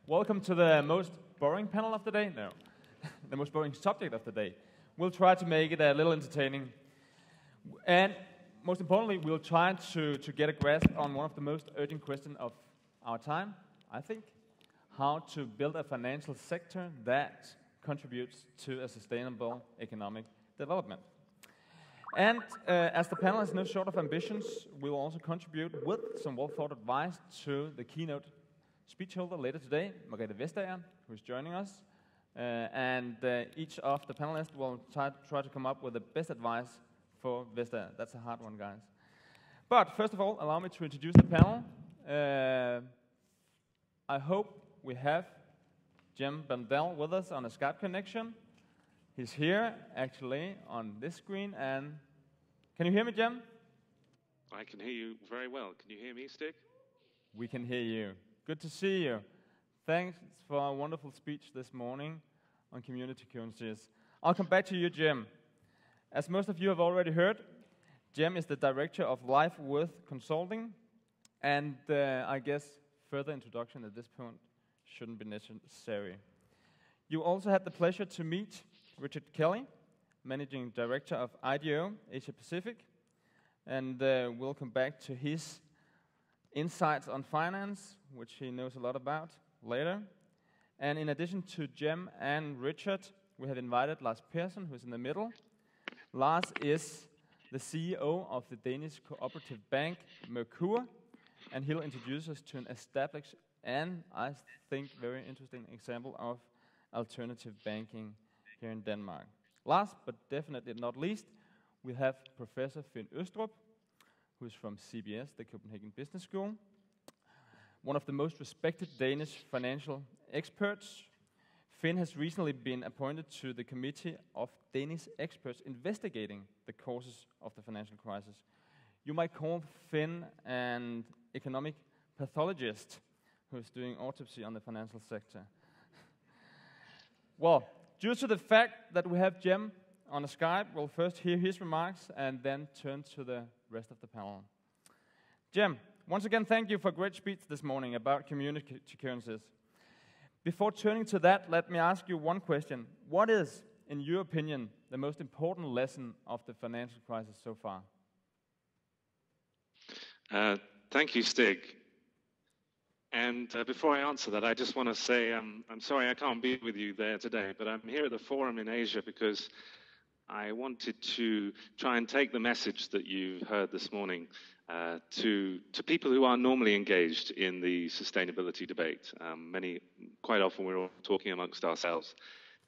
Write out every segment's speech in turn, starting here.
Welcome to the most boring panel of the day. No, the most boring subject of the day. We'll try to make it a little entertaining. And most importantly, we'll try to get a grasp on one of the most urgent questions of our time, I think. How to build a financial sector that contributes to a sustainable economic development. And as the panel has no short of ambitions, we will also contribute with some well-thought advice to the keynote speech holder later today, Margrethe Vestager, who is joining us. Each of the panelists will try to come up with the best advice for Vestager. That's a hard one, guys. But first of all, allow me to introduce the panel. I hope we have Jim Bandel with us on a Skype connection. He's here, actually, on this screen. And can you hear me, Jim? I can hear you very well. Can you hear me, Stig? We can hear you. Good to see you. Thanks for a wonderful speech this morning on community currencies. I'll come back to you, Jim. As most of you have already heard, Jim is the director of Life Worth Consulting. And I guess further introduction at this point shouldn't be necessary. You also had the pleasure to meet Richard Kelly, Managing Director of IDEO Asia Pacific, and we'll come back to his insights on finance, which he knows a lot about, later. And in addition to Jim and Richard, we have invited Lars Persson, who's in the middle. Lars is the CEO of the Danish cooperative bank Merkur, and he'll introduce us to an established and, I think, very interesting example of alternative banking here in Denmark. Last but definitely not least, we have Professor Finn Østrup, who's from CBS, the Copenhagen Business School, one of the most respected Danish financial experts. Finn has recently been appointed to the committee of Danish experts investigating the causes of the financial crisis. You might call Finn an economic pathologist who's doing autopsy on the financial sector. Well, due to the fact that we have Jim on a Skype, we'll first hear his remarks and then turn to the rest of the panel. Jim, once again, thank you for a great speech this morning about community currencies. Before turning to that, let me ask you one question. What is, in your opinion, the most important lesson of the financial crisis so far? Thank you, Stig. And before I answer that, I just want to say I'm sorry I can't be with you there today, but I'm here at the forum in Asia because I wanted to try and take the message that you heard this morning to people who are normally engaged in the sustainability debate. Quite often we're all talking amongst ourselves,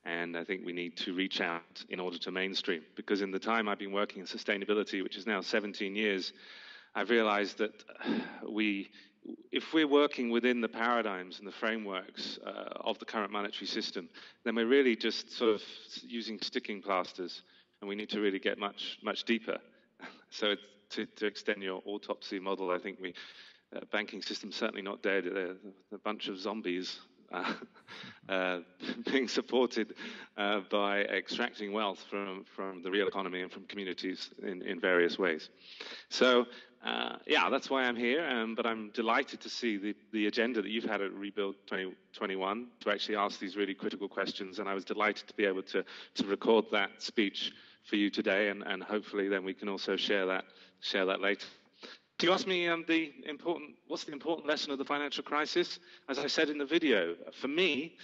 and I think we need to reach out in order to mainstream, because in the time I've been working in sustainability, which is now 17 years, I've realized that if we're working within the paradigms and the frameworks of the current monetary system, then we're really just sort of using sticking plasters, and we need to really get much, much deeper. So to extend your autopsy model, I think banking system's certainly not dead. They're a bunch of zombies being supported by extracting wealth from the real economy and from communities in various ways. So yeah, that's why I'm here, but I'm delighted to see the agenda that you've had at Rebuild 21 to actually ask these really critical questions, and I was delighted to be able to record that speech for you today, and hopefully then we can also share that later. You asked me what's the important lesson of the financial crisis? As I said in the video, for me,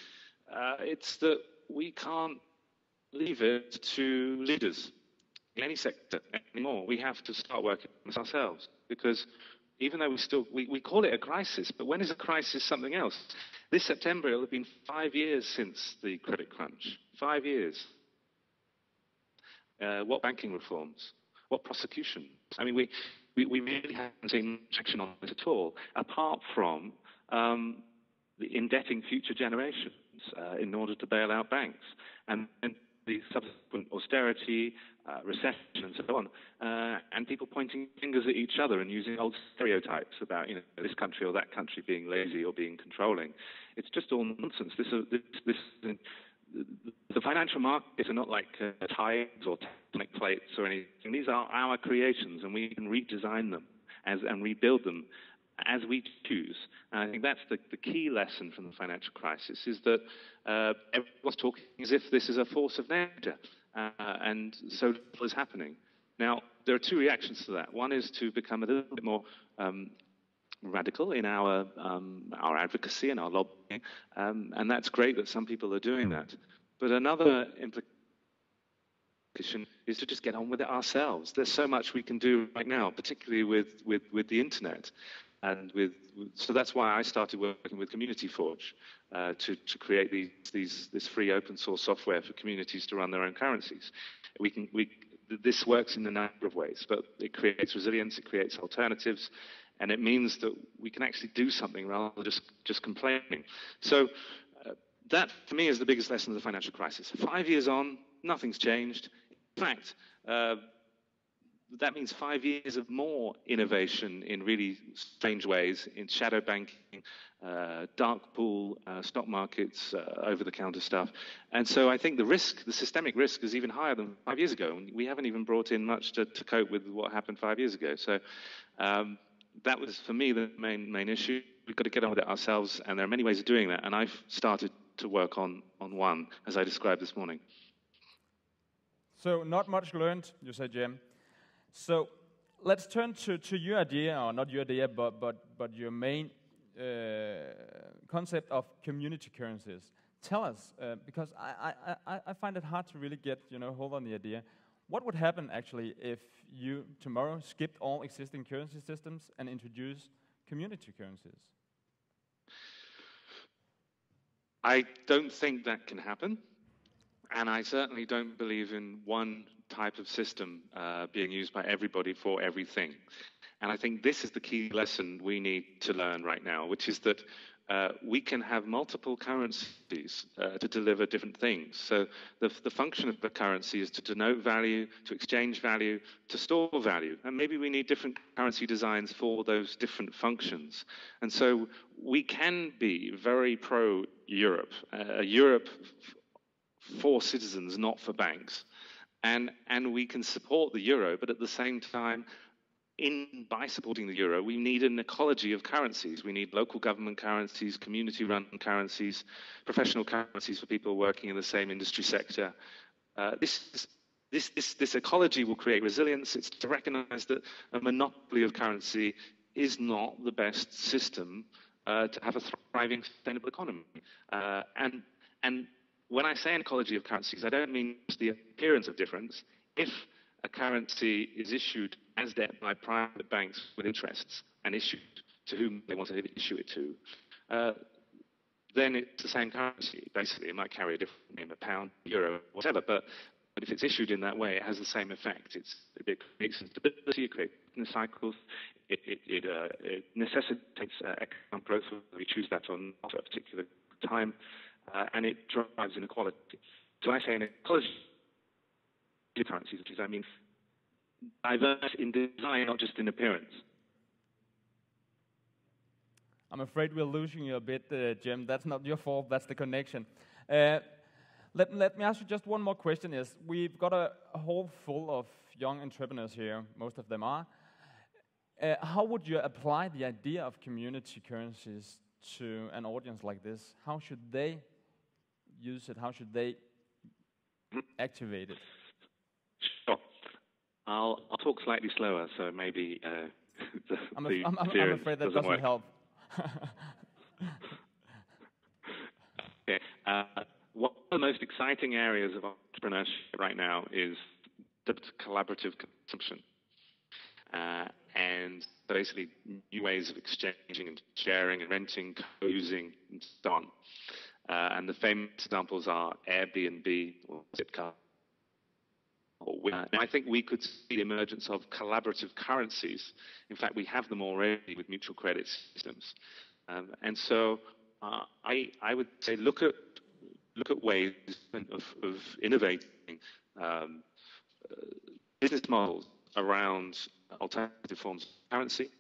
it's that we can't leave it to leaders in any sector anymore. We have to start working on this ourselves, because even though we call it a crisis, but when is a crisis something else? This September, it'll have been 5 years since the credit crunch. 5 years. What banking reforms? What prosecutions? I mean, we really haven't seen action on this at all, apart from indebting future generations in order to bail out banks, and the subsequent austerity, recession, and so on, and people pointing fingers at each other and using old stereotypes about this country or that country being lazy or being controlling. It's just all nonsense. The financial markets are not like tides or tectonic plates or anything. These are our creations, and we can redesign them and rebuild them as we choose. And I think that's the key lesson from the financial crisis, is that everyone's talking as if this is a force of nature, and so little is happening. Now, there are two reactions to that. One is to become a little bit more radical in our advocacy and our lobbying, and that's great that some people are doing that. But another implication is to just get on with it ourselves. There's so much we can do right now, particularly with the internet, and so that's why I started working with Community Forge to create this free open source software for communities to run their own currencies. This works in a number of ways, but it creates resilience, it creates alternatives, and it means that we can actually do something rather than just complaining. So that, for me, is the biggest lesson of the financial crisis. 5 years on, nothing's changed. In fact, that means 5 years of more innovation in really strange ways, in shadow banking, dark pool, stock markets, over-the-counter stuff. And so I think the systemic risk is even higher than 5 years ago. And we haven't even brought in much to cope with what happened 5 years ago. So that was, for me, the main issue. We've got to get on with it ourselves, and there are many ways of doing that. And I've started to work on one, as I described this morning. So not much learned, you say, Jim. So let's turn to your idea, or not your idea, but your main concept of community currencies. Tell us, because I find it hard to really get hold on the idea. What would happen actually if you tomorrow skipped all existing currency systems and introduced community currencies? I don't think that can happen, and I certainly don't believe in one type of system being used by everybody for everything. And I think this is the key lesson we need to learn right now, which is that we can have multiple currencies to deliver different things. So the function of the currency is to denote value, to exchange value, to store value. And maybe we need different currency designs for those different functions. And so we can be very pro-Europe, Europe for citizens, not for banks. And we can support the euro, but at the same time, by supporting the euro, we need an ecology of currencies. We need local government currencies, community-run currencies, professional currencies for people working in the same industry sector. This ecology will create resilience. It's to recognize that a monopoly of currency is not the best system to have a thriving, sustainable economy. And when I say an ecology of currencies, I don't mean just the appearance of difference. If a currency is issued as debt by private banks with interests and issued to whom they want to issue it to, then it's the same currency. Basically, it might carry a different name, a pound, euro, whatever, but if it's issued in that way, it has the same effect. It creates instability, it creates business cycles, it necessitates economic growth, whether we choose that or not at a particular time, and it drives inequality. So I say an ecology of currencies, which is, I mean, diverse in design, not just in appearance. I'm afraid we're losing you a bit, Jim. That's not your fault, that's the connection. Let me ask you just one more question. We've got a hall full of young entrepreneurs here, most of them are. How would you apply the idea of community currencies to an audience like this? How should they use it? How should they activate it? Sure. I'll talk slightly slower, so maybe I'm afraid that doesn't help. Okay. One of the most exciting areas of entrepreneurship right now is collaborative consumption. And basically new ways of exchanging and sharing and renting, co-using, and so on. And the famous examples are Airbnb or Zipcar. I think we could see the emergence of collaborative currencies. In fact, we have them already with mutual credit systems. And so I would say look at ways of innovating business models around alternative forms of currency,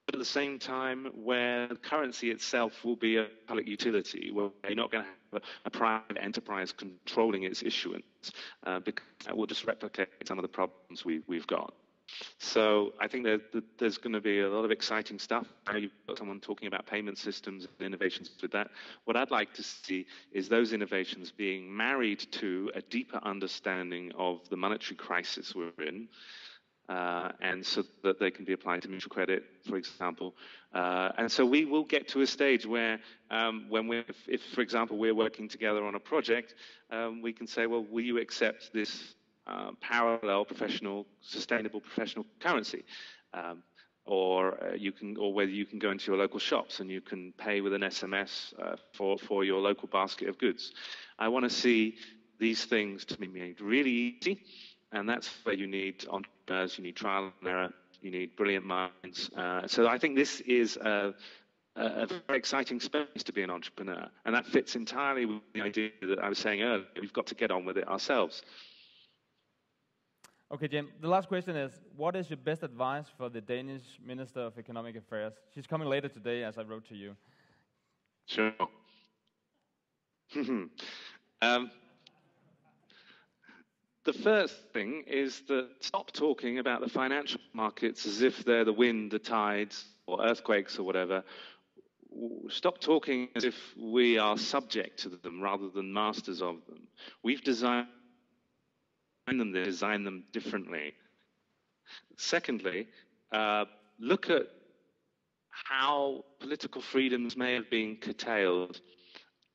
but at the same time where the currency itself will be a public utility, where you're not going to have a private enterprise controlling its issuance, because that will just replicate some of the problems we've got. So I think there's going to be a lot of exciting stuff. Now you've got someone talking about payment systems and innovations with that. What I'd like to see is those innovations being married to a deeper understanding of the monetary crisis we're in, and so that they can be applied to mutual credit, for example. And so we will get to a stage where, if, for example, we're working together on a project, we can say, well, will you accept this parallel sustainable professional currency? Or whether you can go into your local shops and you can pay with an SMS for your local basket of goods. I want to see these things to be made really easy, and that's where you need entrepreneurs, you need trial and error, you need brilliant minds. So I think this is a very exciting space to be an entrepreneur, and that fits entirely with the idea that I was saying earlier. We've got to get on with it ourselves. Okay, Jim, the last question is, what is your best advice for the Danish Minister of Economic Affairs? She's coming later today, as I wrote to you. Sure. The first thing is that stop talking about the financial markets as if they're the wind, the tides, or earthquakes or whatever. Stop talking as if we are subject to them rather than masters of them. We've designed them differently. Secondly, look at how political freedoms may have been curtailed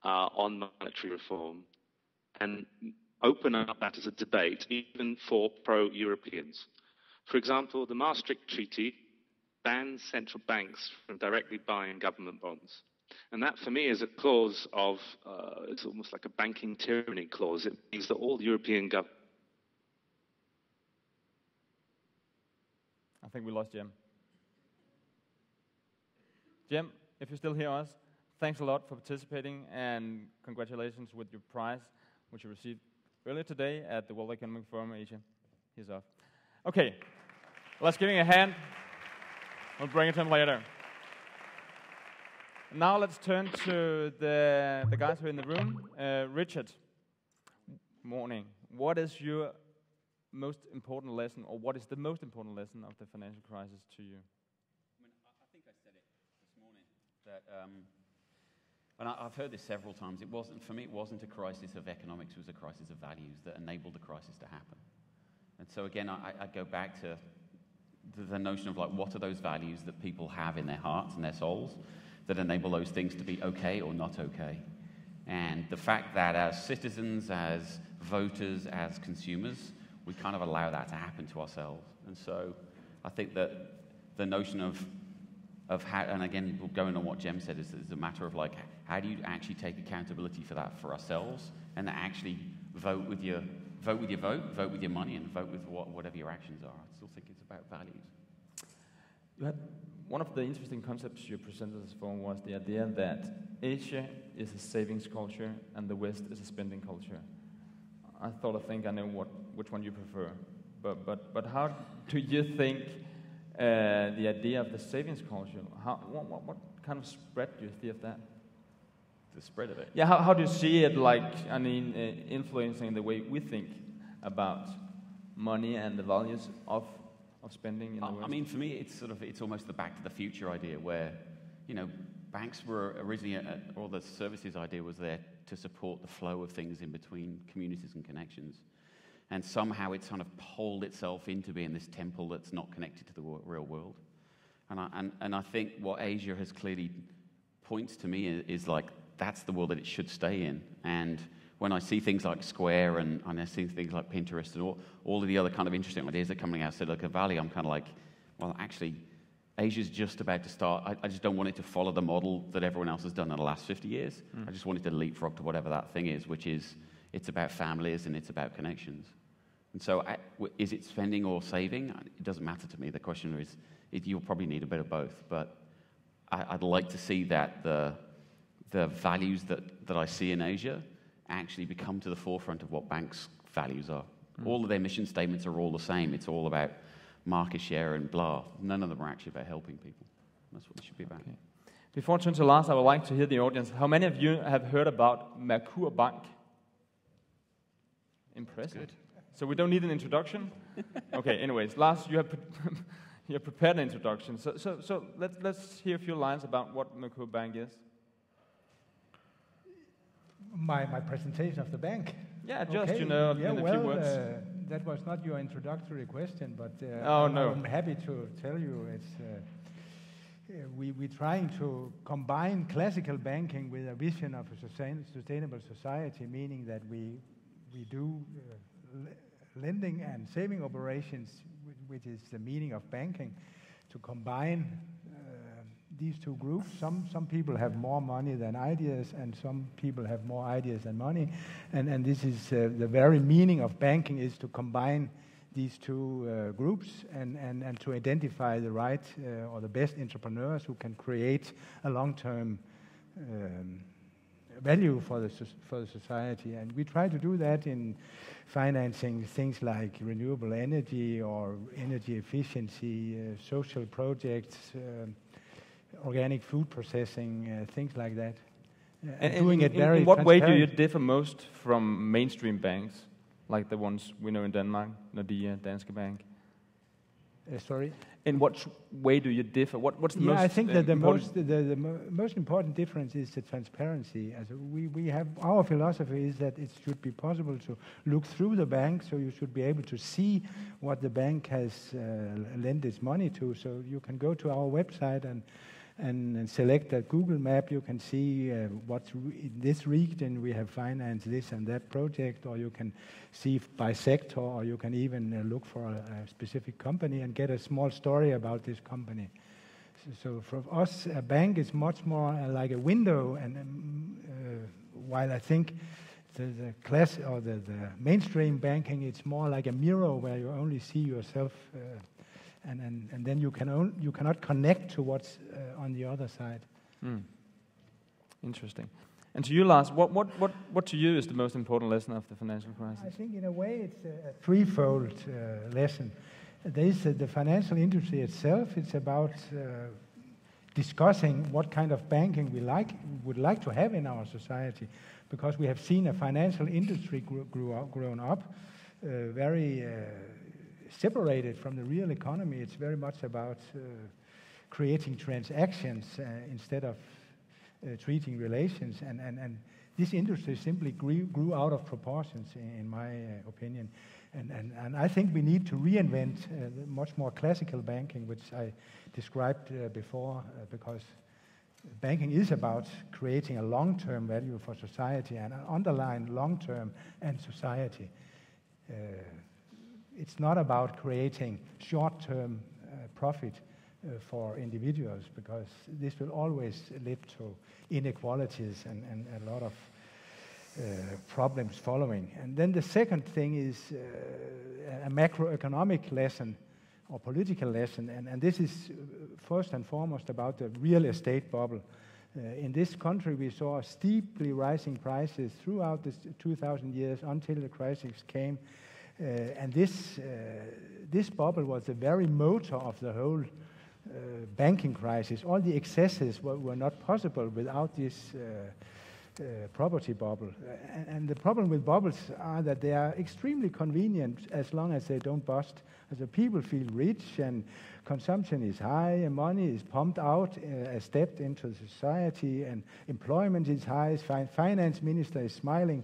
on monetary reform, and open up that as a debate, even for pro-Europeans. For example, the Maastricht Treaty bans central banks from directly buying government bonds. And that, for me, is a clause of, it's almost like a banking tyranny clause. It means that all European governments... I think we lost Jim. Jim, if you still hear us, thanks a lot for participating, and congratulations with your prize, which you received earlier today at the World Economic Forum Asia. He's off. Okay, let's give him a hand. We'll bring it to him later. Now let's turn to the guys who are in the room. Richard, morning. What is your most important lesson, or what is the most important lesson of the financial crisis to you? I mean, I think I said it this morning, that, and I've heard this several times, for me, it wasn't a crisis of economics, it was a crisis of values that enabled the crisis to happen. And so again, I go back to the notion of, like, what are those values that people have in their hearts and their souls that enable those things to be okay or not okay? And the fact that as citizens, as voters, as consumers, we kind of allow that to happen to ourselves. And so I think that the notion of how, and again, going on what Jem said, is a matter of, like, how do you actually take accountability for that for ourselves, and actually vote with your vote with your money, and vote with whatever your actions are. I still think it's about values. You had one of the interesting concepts you presented us for was the idea that Asia is a savings culture and the West is a spending culture. I think I know which one you prefer, but how do you think the idea of the savings culture? What kind of spread do you see of that? The spread of it. Yeah, how do you see it? Influencing the way we think about money and the values of spending in the West? I mean, for me, it's almost the Back to the Future idea, where, banks were originally, or the services idea was there to support the flow of things in between communities and connections. And somehow it's kind of pulled itself into being this temple that's not connected to the real world. And I think what Asia has clearly points to me is like, that's the world that it should stay in. And when I see things like Square and I see things like Pinterest and all of the other kind of interesting ideas that are coming out of Silicon Valley, I'm kind of like, well, actually, Asia's just about to start. I just don't want it to follow the model that everyone else has done in the last 50 years. I just want it to leapfrog to whatever that thing is, which is, it's about families and it's about connections. And so, is it spending or saving? It doesn't matter to me. The question is, you'll probably need a bit of both. But I'd like to see that the values that I see in Asia actually become to the forefront of what banks' values are. All of their mission statements are all the same. It's all about market share and blah. None of them are actually about helping people. That's what they should be about. Okay. Before I turn to Lars, I would like to hear the audience. How many of you have heard about Merkur Bank? Impressive. So we don't need an introduction? Okay, anyways, Lars, you have you have prepared an introduction. So let's hear a few lines about what Merkur Bank is. My presentation of the bank? Yeah, just, okay. in a few words. That was not your introductory question, but I'm happy to tell you we're trying to combine classical banking with a vision of a sustainable society, meaning that we do lending and saving operations, which is the meaning of banking, to combine these two groups. Some people have more money than ideas, and some people have more ideas than money. And this is the very meaning of banking, is to combine these two groups and to identify the right or the best entrepreneurs who can create a long-term value for the society. And we try to do that in financing things like renewable energy or energy efficiency, social projects, organic food processing, things like that. And doing it very in what way do you differ most from mainstream banks, like the ones we know in Denmark, Nordea, Danske Bank? Sorry? In what way do you differ? What's the most I think that the important? most important difference is the transparency. As we have, our philosophy is that it should be possible to look through the bank, so you should be able to see what the bank has lent its money to. So you can go to our website and select a Google map. You can see what's in this region we have financed this and that project, or you can see by sector, or you can even look for a specific company and get a small story about this company. So for us, a bank is much more like a window, and while I think the class or the mainstream banking, it's more like a mirror where you only see yourself. And then you cannot connect to what's on the other side. Interesting. And to you, Lars, what to you is the most important lesson of the financial crisis? I think in a way it's a threefold lesson. There is the financial industry itself. It's about discussing what kind of banking we would like to have in our society, because we have seen a financial industry grown up very separated from the real economy. It's very much about creating transactions instead of treating relations, and this industry simply grew out of proportions, in my opinion. And I think we need to reinvent much more classical banking, which I described before, because banking is about creating a long-term value for society, and underline long-term and society. It's not about creating short-term profit for individuals, because this will always lead to inequalities and a lot of problems following. And then the second thing is a macroeconomic lesson or political lesson, and this is first and foremost about the real estate bubble. In this country, we saw steeply rising prices throughout the 2,000 years until the crisis came. And this bubble was the very motor of the whole banking crisis. All the excesses were not possible without this property bubble. And the problem with bubbles are that they are extremely convenient as long as they don't bust. As the people feel rich and consumption is high and money is pumped out as debt into the society, and employment is high, finance minister is smiling.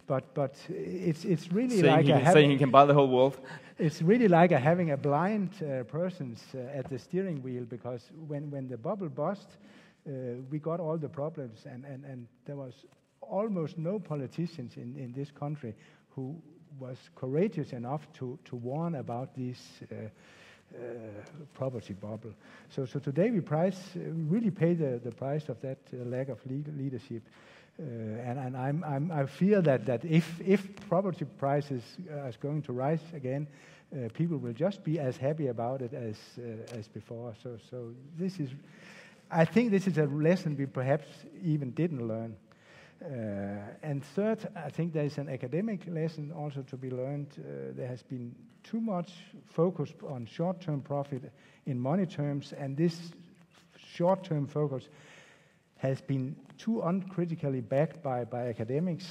But it's really saying he can buy the whole world. It's really like having a blind person at the steering wheel, because when the bubble burst, we got all the problems, and there was almost no politicians in this country who was courageous enough to warn about this property bubble. So today we really pay the price of that lack of leadership. And I fear that if property prices are going to rise again, people will just be as happy about it as before. So I think this is a lesson we perhaps even didn't learn. And third, I think there is an academic lesson also to be learned. There has been too much focus on short-term profit in money terms, and this short-term focus has been too uncritically backed by academics,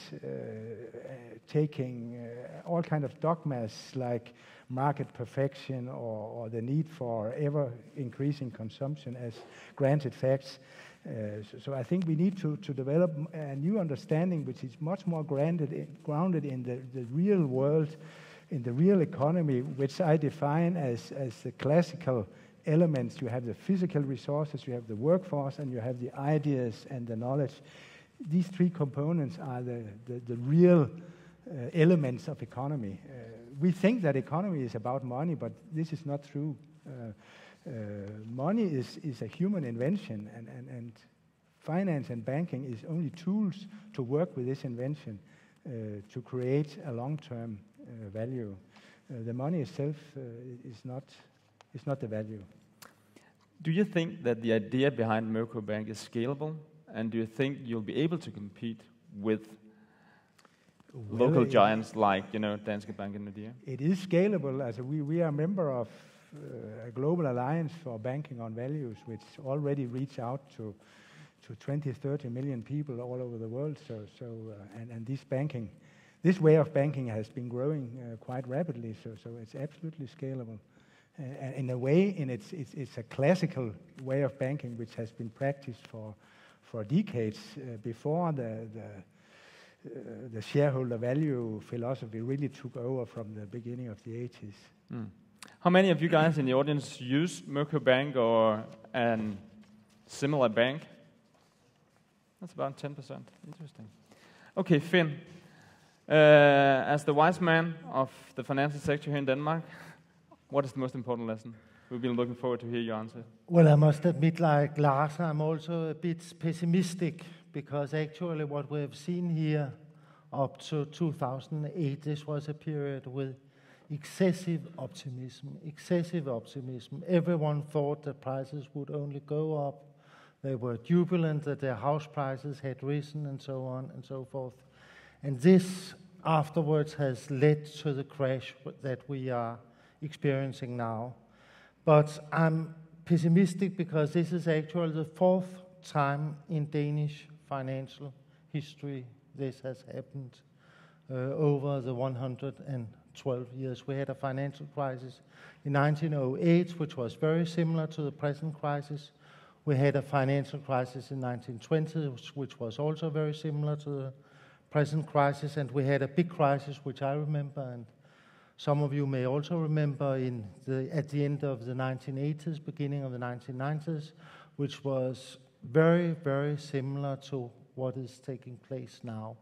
taking all kind of dogmas like market perfection or the need for ever increasing consumption as granted facts. So I think we need to develop a new understanding which is much more grounded in the real world, in the real economy, which I define as the classical elements. You have the physical resources, you have the workforce, and you have the ideas and the knowledge. These three components are the real elements of economy. We think that economy is about money, but this is not true. Money is a human invention, and finance and banking is only tools to work with this invention to create a long-term value. The money itself is not the value. Do you think that the idea behind Merco Bank is scalable? And do you think you'll be able to compete with local giants like, Danske Bank and Nordea? It is scalable. As we are a member of a global alliance for banking on values, which already reach out to 20, 30 million people all over the world. And this way of banking has been growing quite rapidly. So it's absolutely scalable. In a way, it's a classical way of banking which has been practiced for decades before the shareholder value philosophy really took over from the beginning of the 80s. Mm. How many of you guys in the audience use Merco Bank or a similar bank? That's about 10%. Interesting. Okay, Finn, as the wise man of the financial sector here in Denmark, what is the most important lesson? We've been looking forward to hear your answer. Well, I must admit, like Lars, I'm also a bit pessimistic because actually what we have seen here up to 2008, this was a period with excessive optimism. Everyone thought that prices would only go up. They were jubilant that their house prices had risen and so on and so forth. And this afterwards has led to the crash that we are experiencing now. But I'm pessimistic because this is actually the fourth time in Danish financial history this has happened over the 112 years. We had a financial crisis in 1908, which was very similar to the present crisis. We had a financial crisis in 1920, which was also very similar to the present crisis, and we had a big crisis, which I remember, and some of you may also remember at the end of the 1980s, beginning of the 1990s, which was very, very similar to what is taking place now.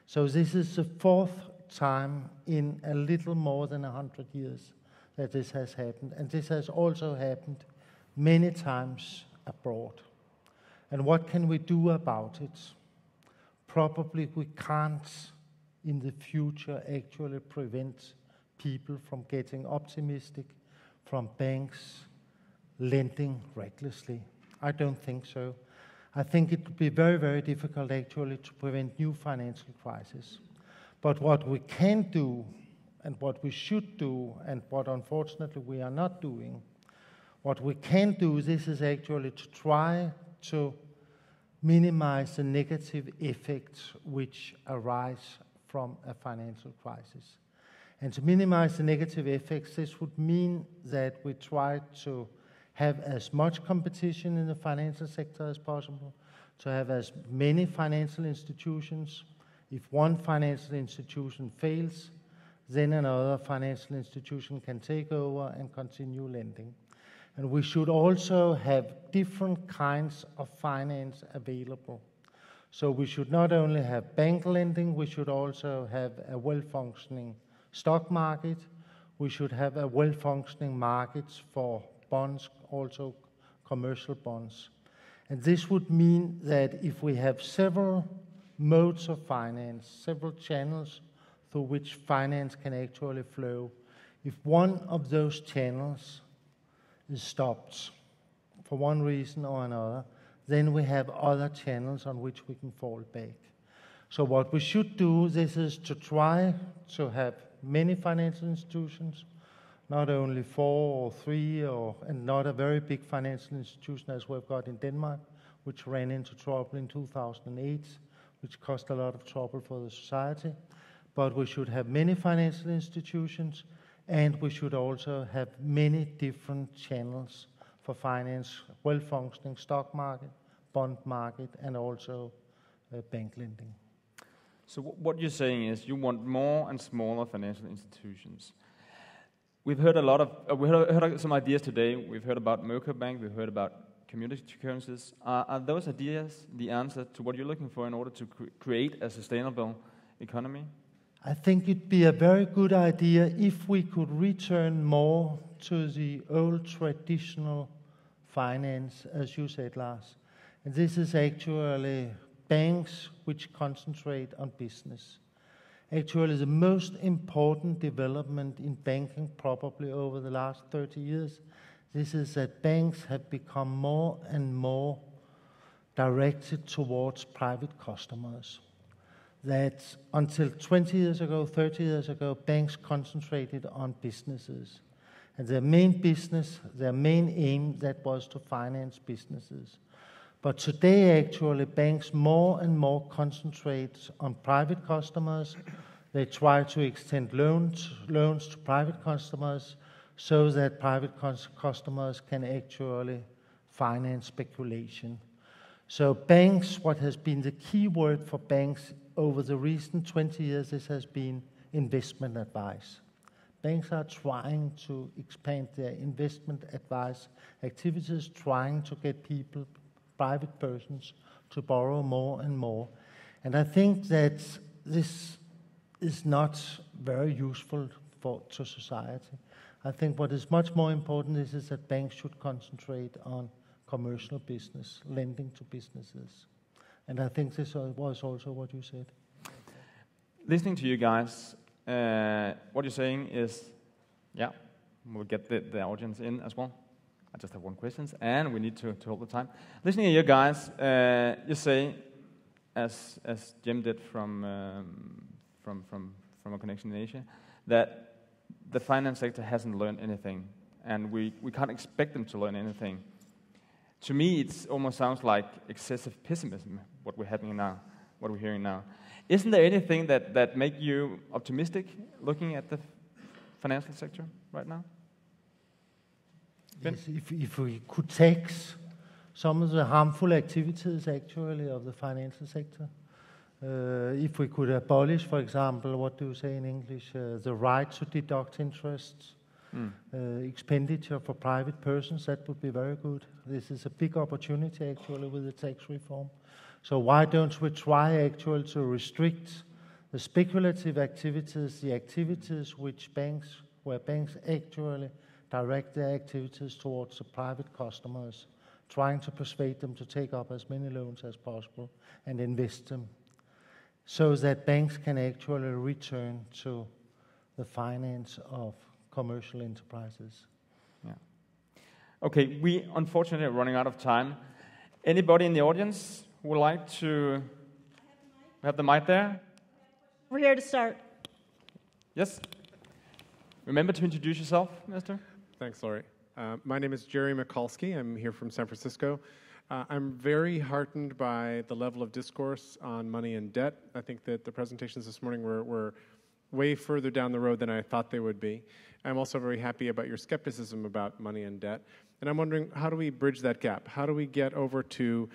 So this is the fourth time in a little more than 100 years that this has happened, and this has also happened many times abroad. And what can we do about it? Probably we can't in the future actually prevent people from getting optimistic, from banks lending recklessly. I don't think so. I think it would be very, very difficult actually to prevent new financial crises. But what we can do, and what we should do, and what unfortunately we are not doing, what we can do, this is actually to try to minimize the negative effects which arise from a financial crisis. And to minimize the negative effects, this would mean that we try to have as much competition in the financial sector as possible, to have as many financial institutions. If one financial institution fails, then another financial institution can take over and continue lending. And we should also have different kinds of finance available. So we should not only have bank lending, we should also have a well-functioning stock market. We should have a well-functioning markets for bonds, also commercial bonds. And this would mean that if we have several modes of finance, several channels through which finance can actually flow, if one of those channels is stopped for one reason or another, then we have other channels on which we can fall back. So what we should do, this is to try to have many financial institutions, not only 4 or 3, and not a very big financial institution as we've got in Denmark. which ran into trouble in 2008, which caused a lot of trouble for the society. But we should have many financial institutions, and we should also have many different channels for finance, well-functioning stock market, bond market, and also bank lending. So what you're saying is you want more and smaller financial institutions. We've heard a lot of, we heard some ideas today. We've heard about Merkur Bank, we've heard about community currencies. Are those ideas the answer to what you're looking for in order to create a sustainable economy? I think it'd be a very good idea if we could return more to the old traditional finance, as you said, Lars. And this is actually banks which concentrate on business. Actually, the most important development in banking probably over the last 30 years, this is that banks have become more and more directed towards private customers. That until 20 years ago, 30 years ago, banks concentrated on businesses. And their main business, their main aim, that was to finance businesses. But today, actually, banks more and more concentrate on private customers. They try to extend loans to private customers so that private customers can actually finance speculation. So banks, what has been the key word for banks over the recent 20 years, this has been investment advice. Banks are trying to expand their investment advice activities, trying to get people, private persons, to borrow more and more. And I think that this is not very useful to society. I think what is much more important is that banks should concentrate on commercial business, lending to businesses. And I think this was also what you said. Listening to you guys, what you're saying is, yeah, we'll get the audience in as well. I just have one question, and we need to hold the time. Listening to you guys, you say, as Jim did from a connection in Asia, that the finance sector hasn't learned anything, and we can't expect them to learn anything. To me, it almost sounds like excessive pessimism, what we're hearing now. Isn't there anything that make you optimistic looking at the financial sector right now? Yes, if we could tax some of the harmful activities actually of the financial sector, if we could abolish, for example, what do you say in English, the right to deduct interests, expenditure for private persons, that would be very good. This is a big opportunity actually with the tax reform. So why don't we try actually to restrict the speculative activities, the activities where banks actually direct their activities towards the private customers, trying to persuade them to take up as many loans as possible and invest them, so that banks can actually return to the finance of commercial enterprises. Yeah. Okay, we unfortunately are running out of time. Anybody in the audience who would like to have the mic there? We're here to start. Yes. Remember to introduce yourself, mister. Thanks, Laurie. My name is Jerry Mikulski. I'm here from San Francisco. I'm very heartened by the level of discourse on money and debt. I think that the presentations this morning were way further down the road than I thought they would be. I'm also very happy about your skepticism about money and debt. And I'm wondering, how do we bridge that gap? How do we get over to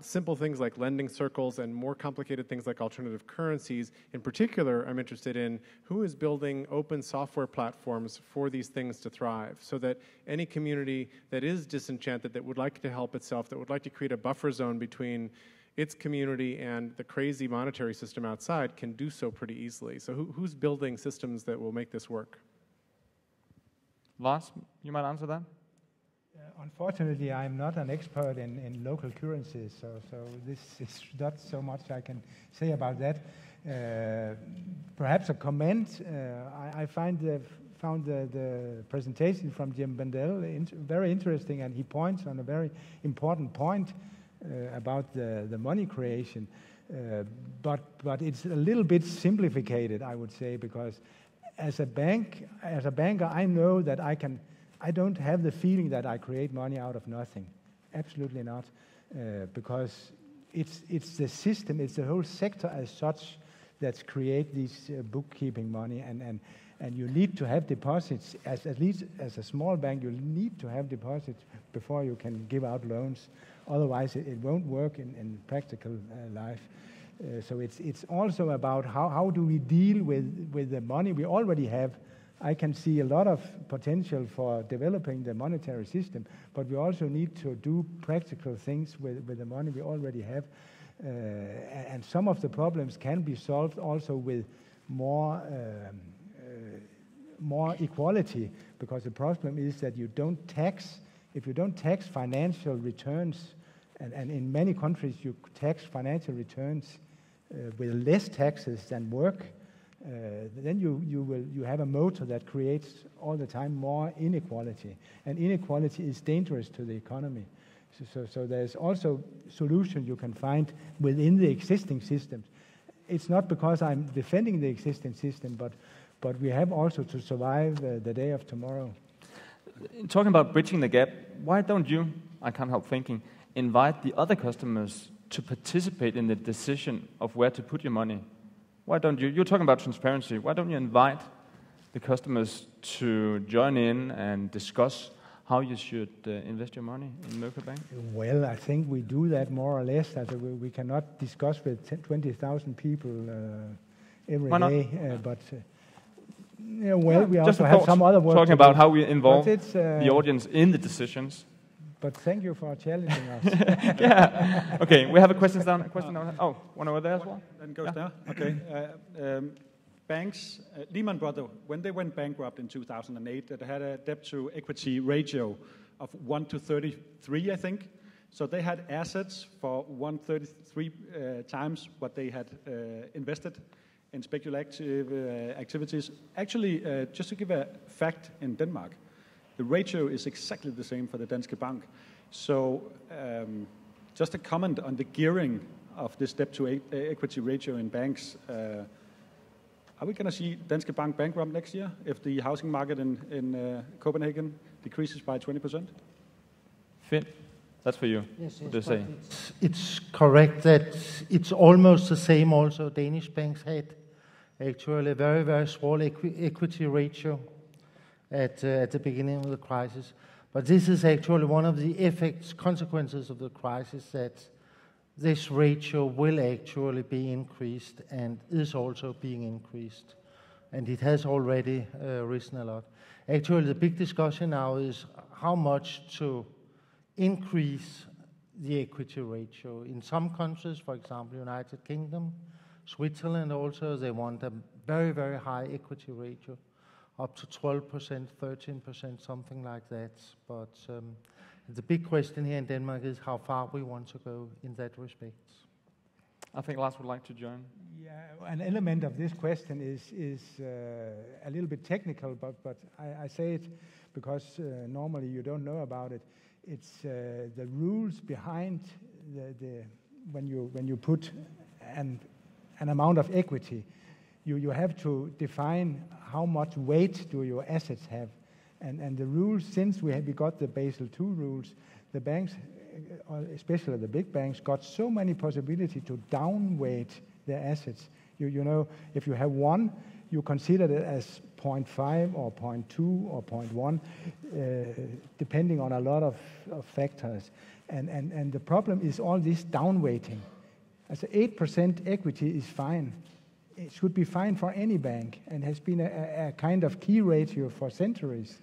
simple things like lending circles and more complicated things like alternative currencies? In particular, I'm interested in who is building open software platforms for these things to thrive, so that any community that is disenchanted, that would like to help itself, that would like to create a buffer zone between its community and the crazy monetary system outside, can do so pretty easily. So who's building systems that will make this work? Lars, you might answer that. Unfortunately, I'm not an expert in local currencies, so this is not so much I can say about that. Perhaps a comment. I found the presentation from Jim Bendel very interesting, and he points on a very important point about the money creation. But it's a little bit simplified, I would say, because as a banker, I know that I don't have the feeling that I create money out of nothing. Absolutely not. because it's the system, it's the whole sector as such that's create this bookkeeping money, and you need to have deposits, at least as a small bank, you need to have deposits before you can give out loans. Otherwise, it won't work in practical life. So it's also about how do we deal with the money we already have. I can see a lot of potential for developing the monetary system, but we also need to do practical things with the money we already have. And some of the problems can be solved also with more equality, because the problem is that you don't tax. If you don't tax financial returns, and in many countries you tax financial returns with less taxes than work, then you have a motor that creates all the time more inequality, and inequality is dangerous to the economy. So there's also solutions you can find within the existing systems. It's not because I'm defending the existing system, but we have also to survive the day of tomorrow. Talking about bridging the gap, why don't you, I can't help thinking, invite the other customers to participate in the decision of where to put your money? Why don't you? You're talking about transparency. Why don't you invite the customers to join in and discuss how you should invest your money in Merkur Bank? Well, I think we do that more or less. We cannot discuss with 20,000 people every day. We also have some other work. Talking about how we involve the audience in the decisions. But thank you for challenging us. Yeah. Okay, we have a question down. Oh, one over there as well. Then goes there. Okay. Banks, Lehman Brothers, when they went bankrupt in 2008, they had a debt-to-equity ratio of 1 to 33, I think. So they had assets for 133 times what they had invested in speculative activities. Actually, just to give a fact, in Denmark, the ratio is exactly the same for the Danske Bank. So just a comment on the gearing of this debt-to-equity ratio in banks. Are we going to see Danske Bank bankrupt next year if the housing market in Copenhagen decreases by 20%? Finn, that's for you. Yes, what do you say? It's correct that it's almost the same also Danish banks had. Actually, a very, very small equity ratio at the beginning of the crisis. But this is actually one of the consequences of the crisis, that this ratio will actually be increased and is also being increased. And it has already risen a lot. Actually, the big discussion now is how much to increase the equity ratio. In some countries, for example, United Kingdom, Switzerland also, they want a very, very high equity ratio, up to 12%, 13%, something like that. But the big question here in Denmark is how far we want to go in that respect. I think Lars would like to join. Yeah, an element of this question is a little bit technical, but I say it because normally you don't know about it. It's the rules behind when you put an amount of equity. You have to define how much weight do your assets have. And the rules, since we got the Basel II rules, the banks, especially the big banks, got so many possibilities to downweight their assets. You know, if you have 1, you consider it as 0.5 or 0.2 or 0.1, depending on a lot of factors. And the problem is all this downweighting. As 8% equity is fine. It should be fine for any bank and has been a kind of key ratio for centuries.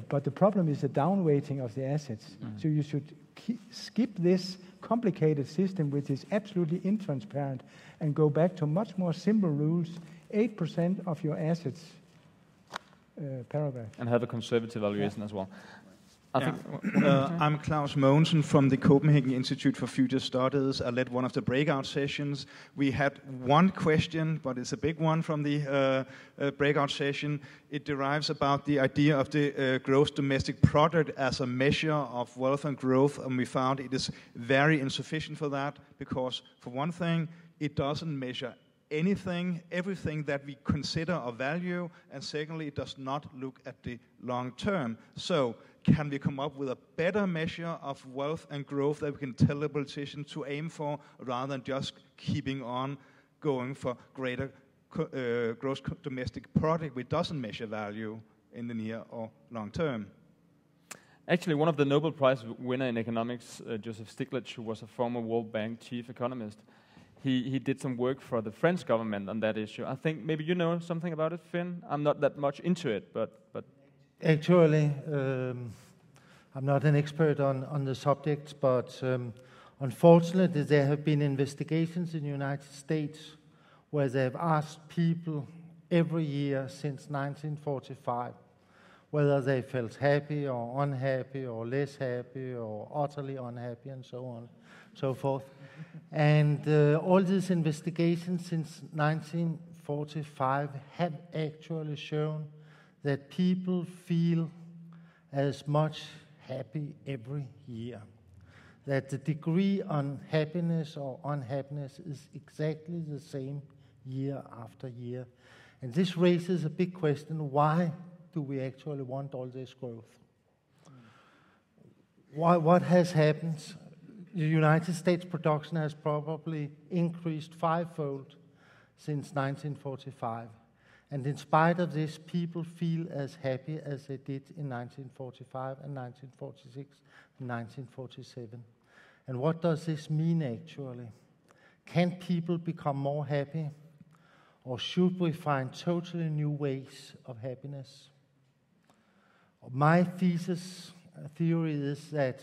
But the problem is the downweighting of the assets. So you should skip this complicated system, which is absolutely intransparent, and go back to much more simple rules. 8% of your assets, paragraph. And have a conservative valuation as well. I'm Claus Mogensen from the Copenhagen Institute for Future Studies. I led one of the breakout sessions. We had one question, but it's a big one from the breakout session. It derives about the idea of the gross domestic product as a measure of wealth and growth, and we found it is very insufficient for that because, for one thing, it doesn't measure everything that we consider of value, and secondly, it does not look at the long term. So can we come up with a better measure of wealth and growth that we can tell the politicians to aim for, rather than just keeping on going for greater gross domestic product, which doesn't measure value in the near or long term? Actually, one of the Nobel Prize winner in economics, Joseph Stiglitz, who was a former World Bank chief economist, he did some work for the French government on that issue. I think maybe you know something about it, Finn. I'm not that much into it, but Actually, I'm not an expert on the subject, but unfortunately there have been investigations in the United States where they have asked people every year since 1945 whether they felt happy or unhappy or less happy or utterly unhappy and so on, so forth. And all these investigations since 1945 have actually shown that people feel as much happy every year. That the degree on happiness or unhappiness is exactly the same year after year. And this raises a big question: why do we actually want all this growth? What has happened? The United States production has probably increased fivefold since 1945. And in spite of this, people feel as happy as they did in 1945 and 1946 and 1947. And what does this mean actually? Can people become more happy? Or should we find totally new ways of happiness? My theory is that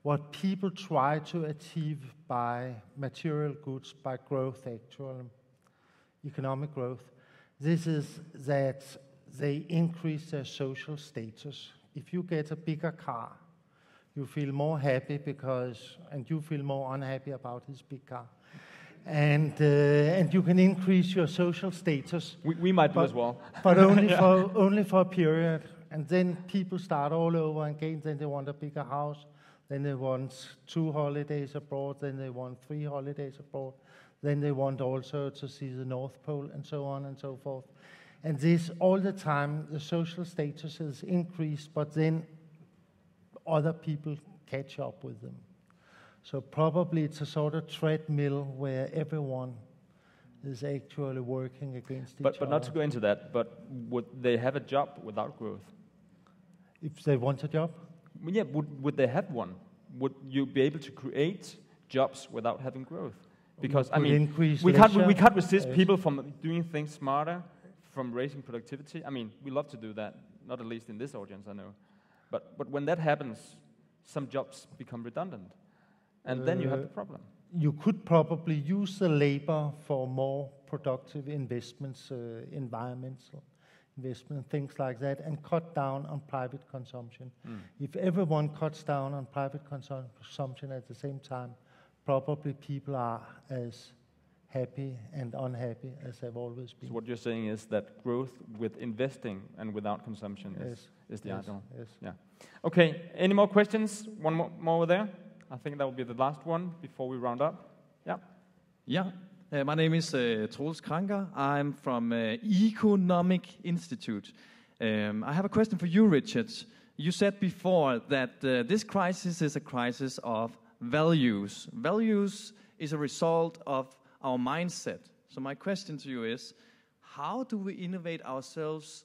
what people try to achieve by material goods, by growth actually, economic growth, this is that they increase their social status. If you get a bigger car, you feel more happy and you feel more unhappy about this big car. And you can increase your social status. We might do as well. But only for a period. And then people start all over again. Then they want a bigger house. Then they want 2 holidays abroad. Then they want 3 holidays abroad. Then they want also to see the North Pole, and so on and so forth. And this, all the time, the social status is increased, but then other people catch up with them. So probably it's a sort of treadmill where everyone is actually working against each other. But not to go into that, but would they have a job without growth? If they want a job? Yeah, would they have one? Would you be able to create jobs without having growth? Because, I mean, we can't resist people from doing things smarter, from raising productivity. I mean, we love to do that, not at least in this audience, I know. But when that happens, some jobs become redundant. And then you have the problem. You could probably use the labor for more productive investments, environmental investment, things like that, and cut down on private consumption. If everyone cuts down on private consumption at the same time, probably people are as happy and unhappy as they've always been. So what you're saying is that growth with investing and without consumption is the ideal. Yes. Yeah. Okay, any more questions? One more over there? I think that will be the last one before we round up. Yeah. Yeah. My name is Troels Kranker. I'm from Economic Institute. I have a question for you, Richard. You said before that this crisis is a crisis of values. Values is a result of our mindset. So my question to you is, how do we innovate ourselves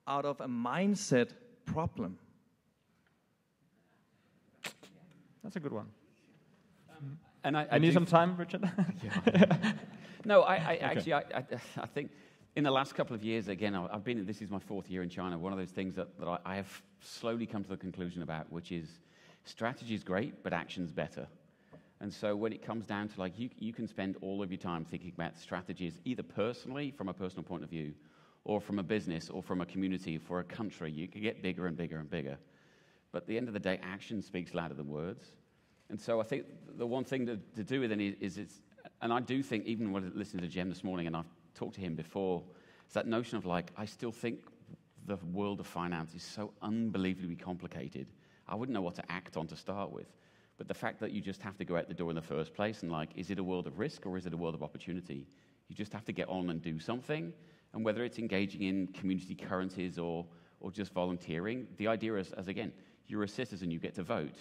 out of a mindset problem? That's a good one. And I need some time, Richard. No, actually, I think in the last couple of years, again, I've been. This is my 4th year in China. One of those things that I have slowly come to the conclusion about, which is strategy is great, but action's better. And so when it comes down to, like, you can spend all of your time thinking about strategies, either personally, from a personal point of view, or from a business, or from a community, for a country. You can get bigger and bigger and bigger. But at the end of the day, action speaks louder than words. And so I think the one thing to do with it is and I do think, even when listening to Jem this morning, and I've talked to him before, it's that notion of, like, I still think the world of finance is so unbelievably complicated. I wouldn't know what to act on to start with. But the fact that you just have to go out the door in the first place, and, like, is it a world of risk or is it a world of opportunity? You just have to get on and do something. And whether it's engaging in community currencies or just volunteering, the idea is, as again, you're a citizen, you get to vote,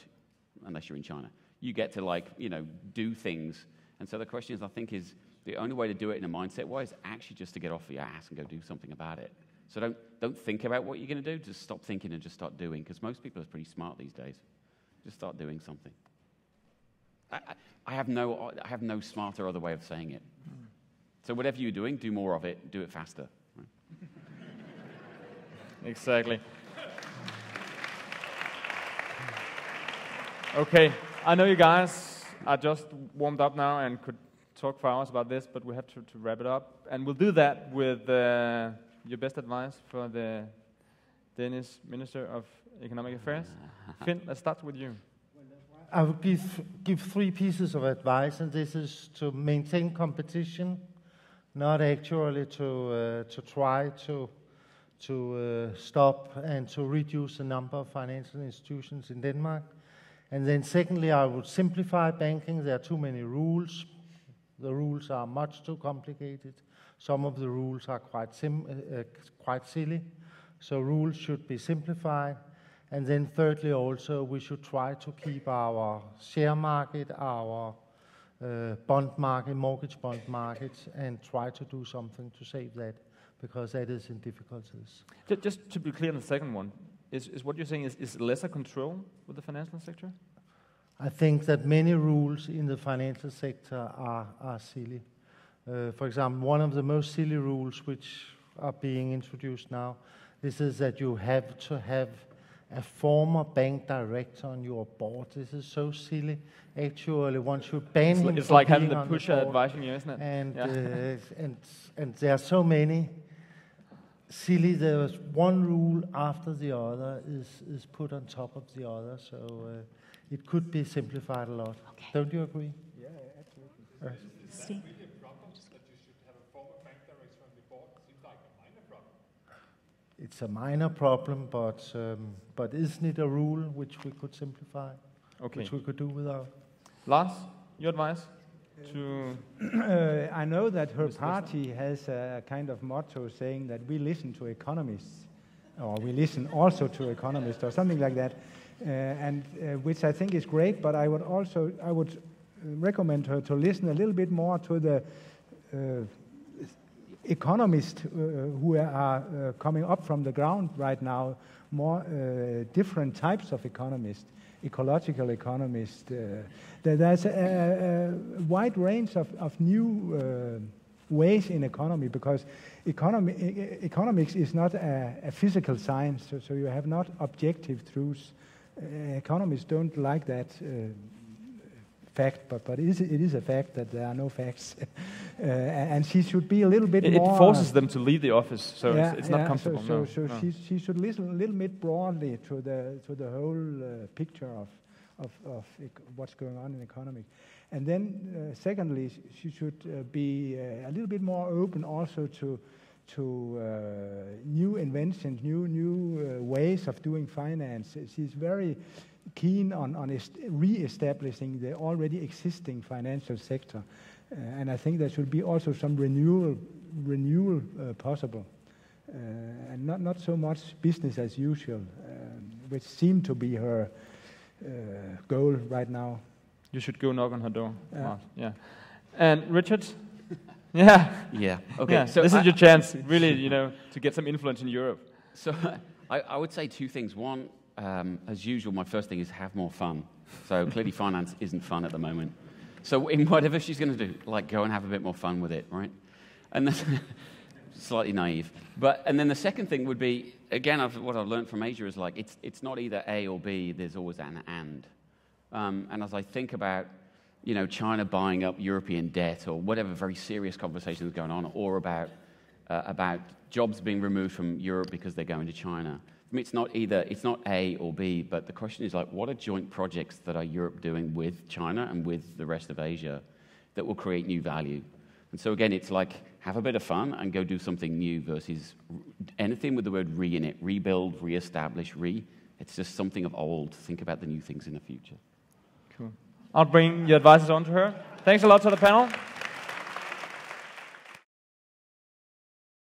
unless you're in China. You get to, like, you know, do things. And so the question is, I think, is the only way to do it in a mindset-wise actually just to get off your ass and go do something about it. So don't think about what you're going to do. Just stop thinking and just start doing, because most people are pretty smart these days. Just start doing something. I have no smarter other way of saying it. So whatever you're doing, do more of it. Do it faster. Right? Exactly. Okay, I know you guys are just warmed up now and could talk for hours about this, but we have to wrap it up. And we'll do that with your best advice for the Danish Minister of Economic Affairs. Finn, let's start with you. I would give 3 pieces of advice, and this is to maintain competition, not actually to try to stop and to reduce the number of financial institutions in Denmark. And then secondly, I would simplify banking. There are too many rules. The rules are much too complicated. Some of the rules are quite silly. So rules should be simplified. And then thirdly also, we should try to keep our share market, our bond market, mortgage bond market, and try to do something to save that, because that is in difficulties. Just to be clear on the second one, is what you're saying is lesser control with the financial sector? I think that many rules in the financial sector are silly. For example, one of the most silly rules which are being introduced now, this is that you have to have a former bank director on your board. This is so silly. Actually, once you ban him, it's like having the pusher advising you, isn't it? And and there are so many silly. There is one rule after the other is put on top of the other. So it could be simplified a lot. Okay. Don't you agree? Yeah, absolutely. Steve? It's a minor problem, but isn't it a rule which we could simplify? Okay. Which we could do without? Lars, your advice to... I know that her party has a kind of motto saying that we listen to economists, or we listen also to economists, or something like that, and which I think is great. But I would recommend her to listen a little bit more to the economists who are coming up from the ground right now, more different types of economists, ecological economists. There's a wide range of new ways in economy, because economics is not a physical science, so you have not objective truths. Economists don't like that fact, but it is a fact that there are no facts. And she should be a little bit more... It forces them to leave the office, so it's not comfortable. So she should listen a little bit broadly to the whole picture of what's going on in economy. And then secondly, she should be a little bit more open also to new inventions, new ways of doing finance. She's very keen on re-establishing the already existing financial sector, and I think there should be also some renewal possible, and not so much business as usual, which seemed to be her goal right now. You should go knock on her door. Yeah. And Richard? Yeah. Okay. Yeah. So this is your chance, really, to get some influence in Europe. So I would say 2 things. One, as usual, my first thing is have more fun. So clearly finance isn't fun at the moment. So in whatever she's going to do, like, go and have a bit more fun with it, right? And then, slightly naive. And then the second thing would be, again, what I've learned from Asia is, like, it's not either A or B, there's always an and. And as I think about, China buying up European debt, or whatever very serious conversations going on, or about jobs being removed from Europe because they're going to China. I mean, it's not A or B, but the question is, like, what are joint projects that are Europe doing with China and with the rest of Asia that will create new value? And so again, it's like, have a bit of fun and go do something new versus anything with the word re in it. Rebuild, re-establish, it's just something of old. Think about the new things in the future. Cool. I'll bring your advices on to her. Thanks a lot to the panel.